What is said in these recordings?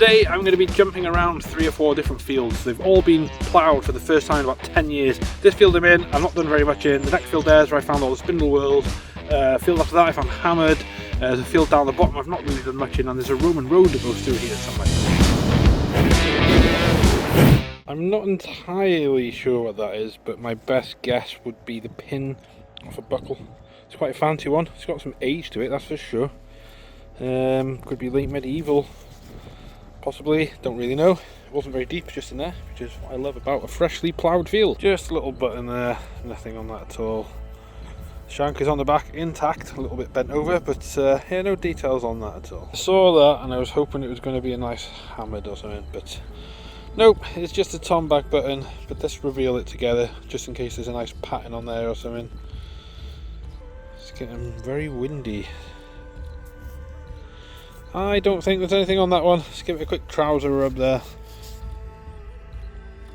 Today I'm going to be jumping around 3 or 4 different fields. They've all been ploughed for the first time in about 10 years. This field I'm in, I've not done very much in. The next field there is where I found all the spindle whorls. Field after that I found hammered. There's a field down the bottom I've not really done much in, and there's a Roman road that goes through here somewhere. I'm not entirely sure what that is, but my best guess would be the pin off a buckle. It's quite a fancy one. It's got some age to it, that's for sure. Could be late medieval. Possibly, don't really know. It wasn't very deep, just in there, which is what I love about a freshly ploughed field. Just a little button there, nothing on that at all. Shank is on the back intact, a little bit bent over, but yeah, no details on that at all. I saw that and I was hoping it was going to be a nice hammered or something, but nope, it's just a tom back button. But let's reveal it together, just in case there's a nice pattern on there or something. It's getting very windy. I don't think there's anything on that one. Let's give it a quick trouser rub there.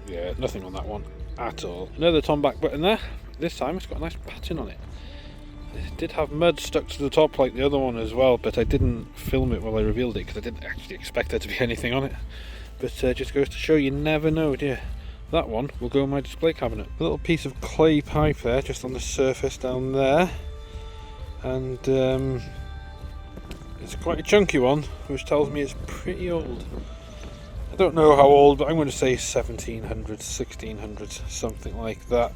Yeah, nothing on that one at all. Another tom back button there. This time it's got a nice pattern on it. It did have mud stuck to the top like the other one as well, but I didn't film it while I revealed it because I didn't actually expect there to be anything on it. But just goes to show you never know, do you? That one will go in my display cabinet. A little piece of clay pipe there, just on the surface down there. And it's quite a chunky one, which tells me it's pretty old. I don't know how old, but I'm going to say 1700s, 1600s, something like that.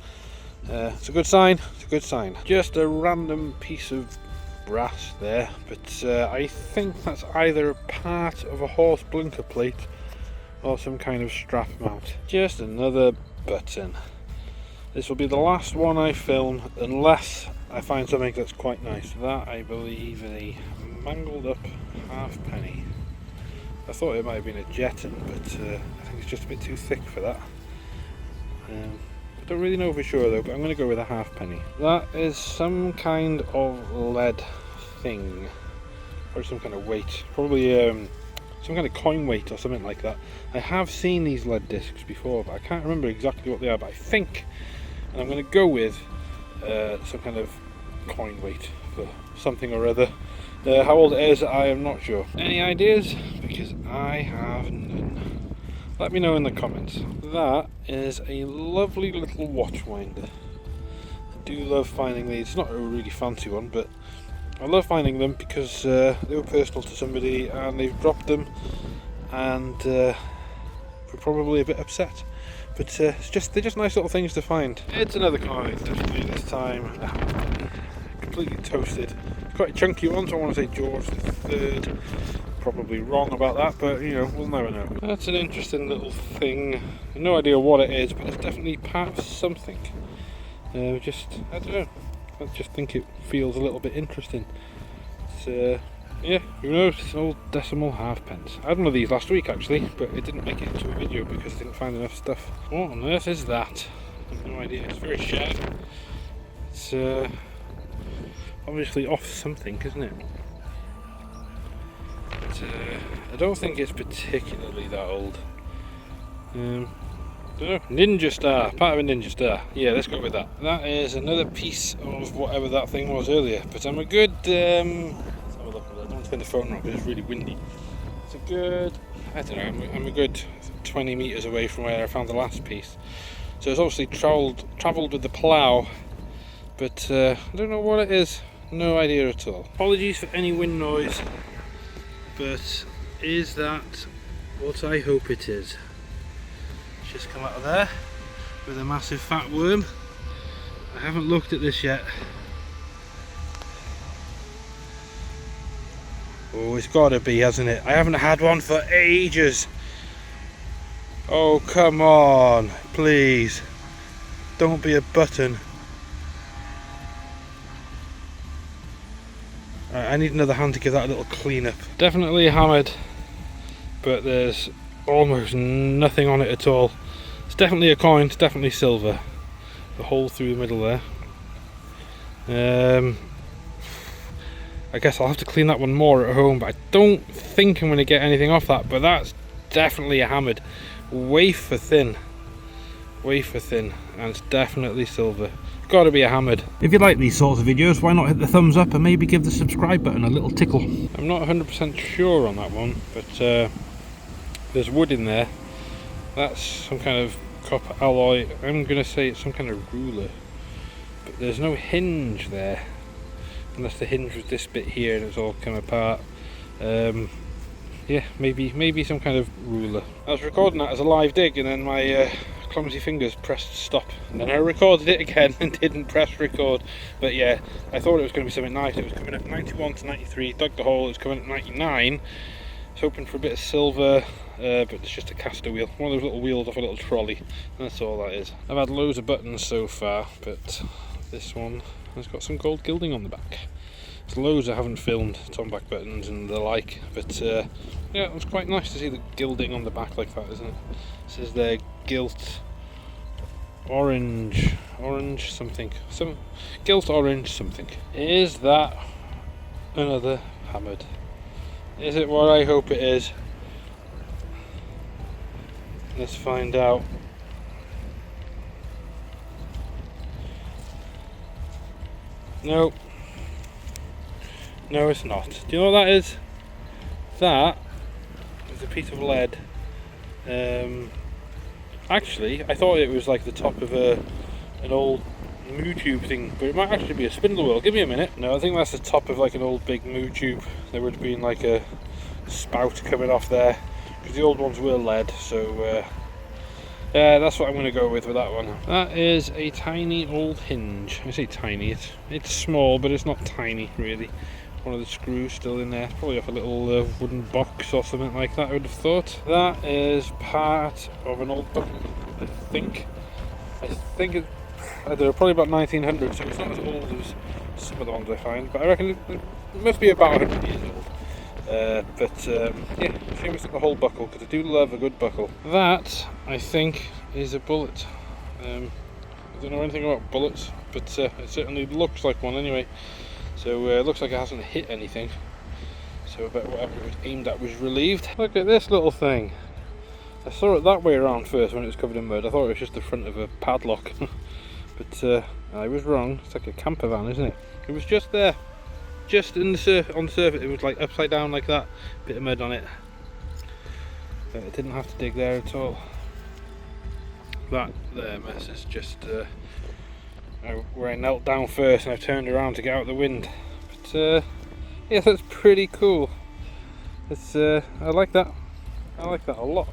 It's a good sign, it's a good sign. Just a random piece of brass there, but I think that's either a part of a horse blinker plate or some kind of strap mount. Just another button. This will be the last one I film, unless I find something that's quite nice. That, I believe, is a mangled up halfpenny. I thought it might have been a jetton, but I think it's just a bit too thick for that. I don't really know for sure though, but I'm going to go with a halfpenny. That is some kind of lead thing, or some kind of weight, probably some kind of coin weight or something like that. I have seen these lead discs before, but I can't remember exactly what they are, but I think, and I'm going to go with some kind of coin weight for something or other. How old it is, I am not sure. Any ideas? Because I have none. Let me know in the comments. That is a lovely little watch winder. I do love finding these. It's not a really fancy one, but I love finding them because they were personal to somebody and they've dropped them, and we're probably a bit upset. But they're just nice little things to find. It's another coin, definitely this time. Completely toasted. Quite a chunky one, so I want to say George III. Probably wrong about that, but you know, we'll never know. That's an interesting little thing. No idea what it is, but it's definitely part of something. I don't know. I just think it feels a little bit interesting. It's, yeah, who knows? It's an old decimal halfpence. I had one of these last week actually, but it didn't make it into a video because I didn't find enough stuff. What on earth is that? I have no idea. It's very sharp. It's obviously off something, isn't it? But, I don't think it's particularly that old. Don't know. Ninja star, part of a ninja star. Yeah, let's go with that. That is another piece of whatever that thing was earlier. But I'm a good. Let's have a look. I don't want to turn the phone around because it's really windy. It's a good. I don't know. I'm a good 20 meters away from where I found the last piece. So it's obviously travelled with the plough. But I don't know what it is. No idea at all. Apologies for any wind noise, but is that what I hope it is? It's just come out of there with a massive fat worm. I haven't looked at this yet. Oh, it's gotta be, hasn't it? I haven't had one for ages. Oh, come on, please. Don't be a button. I need another hand to give that a little clean up. Definitely hammered, but there's almost nothing on it at all. It's definitely a coin, it's definitely silver. The hole through the middle there. I guess I'll have to clean that one more at home, but I don't think I'm going to get anything off that. But that's definitely a hammered. Wafer thin, and it's definitely silver. Gotta be a hammered. If you like these sorts of videos, why not hit the thumbs up and maybe give the subscribe button a little tickle. I'm not 100% sure on that one, but there's wood in there. That's some kind of copper alloy. I'm going to say it's some kind of ruler. But there's no hinge there. Unless the hinge was this bit here and it's all come apart. Yeah, maybe some kind of ruler. I was recording that as a live dig and then my clumsy fingers pressed stop. And then I recorded it again and didn't press record. But yeah, I thought it was going to be something nice. It was coming up 91 to 93, dug the hole, it was coming up 99. I was hoping for a bit of silver, but it's just a caster wheel. One of those little wheels off a little trolley. That's all that is. I've had loads of buttons so far, but this one has got some gold gilding on the back. There's loads I haven't filmed, tom back buttons and the like, but yeah, it was quite nice to see the gilding on the back like that, isn't it? This is their gilt orange something, some gilt orange something. Is that another hammered? Is it what I hope it is? Let's find out. Nope. No, it's not. Do you know what that is? That is a piece of lead. Actually, I thought it was like the top of an old moo tube thing, but it might actually be a spindle wheel. Give me a minute. No, I think that's the top of like an old big moo tube. There would have been like a spout coming off there, because the old ones were lead, so yeah, that's what I'm going to go with that one. That is a tiny old hinge. I say tiny, it's small, but it's not tiny really. One of the screws still in there. It's probably off a little wooden box or something like that, I would have thought. That is part of an old buckle, I think they're probably about 1900, so it's not as old as some of the ones I find, but I reckon it must be about 100 years old. Yeah, shame it's not the whole buckle, because I do love a good buckle. That, I think, is a bullet. I don't know anything about bullets, but it certainly looks like one anyway. So it looks like it hasn't hit anything. So I bet whatever it was aimed at was relieved. Look at this little thing. I saw it that way around first when it was covered in mud. I thought it was just the front of a padlock. But I was wrong. It's like a camper van, isn't it? It was just there. Just on the surface, it was like upside down like that. Bit of mud on it. But I didn't have to dig there at all. That there mess is just where I knelt down first and I turned around to get out the wind. But yeah, that's pretty cool. It's I like that. I like that a lot.